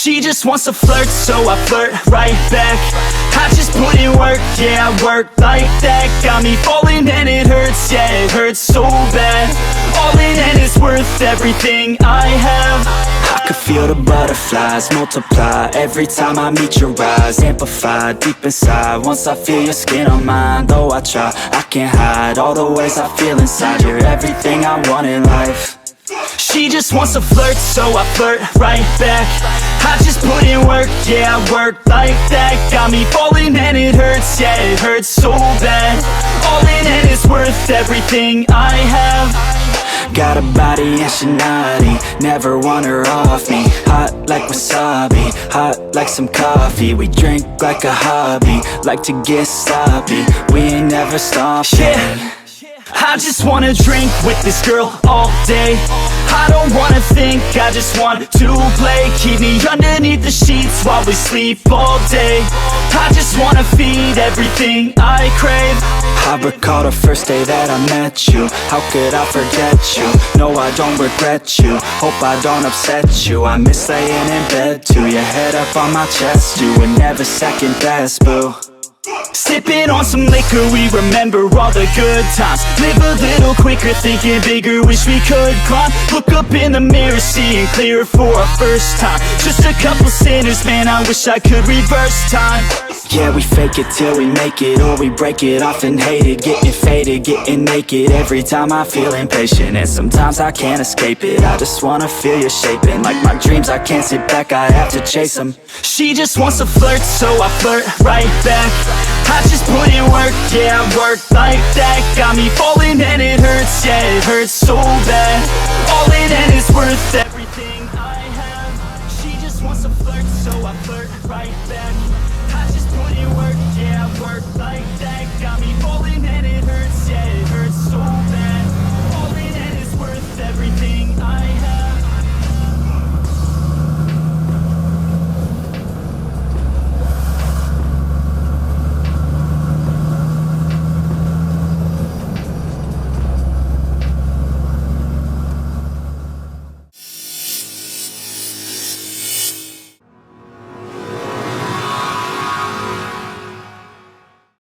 She just wants to flirt, so I flirt right back. I just put in work, yeah, I work like that. Got me falling and it hurts, yeah, it hurts so bad. All in and it's worth everything I have. I could feel the butterflies multiply every time I meet your eyes. Amplify deep inside once I feel your skin on mine. Though I try, I can't hide all the ways I feel inside. You're everything I want in life. She just wants to flirt, so I flirt right back. I just put in work, yeah, I work like that. Got me falling and it hurts, yeah, it hurts so bad. All in and it's worth everything I have. Got a body and she naughty, never want her off me. Hot like wasabi, hot like some coffee. We drink like a hobby, like to get sloppy. We ain't never stopping. Yeah. I just wanna drink with this girl all day. I don't wanna think, I just want to play. Keep me underneath the sheets while we sleep all day. I just wanna feed everything I crave. I recall the first day that I met you. How could I forget you? No, I don't regret you. Hope I don't upset you. I miss laying in bed too. Your head up on my chest, you were never second best, boo. Sipping on some liquor, we remember all the good times. Live a little quicker, thinking bigger, wish we could climb. Look up in the mirror, seeing clearer for our first time. Just a couple sinners, man, I wish I could reverse time. Yeah, we fake it till we make it, or we break it off and hate it. Getting faded, getting naked, every time I feel impatient. And sometimes I can't escape it, I just wanna feel you shaping. Like my dreams, I can't sit back, I have to chase them. She just wants to flirt, so I flirt right back. I just put in work, yeah, I work like that. Got me falling and it hurts, yeah, it hurts so bad. All in and it's worth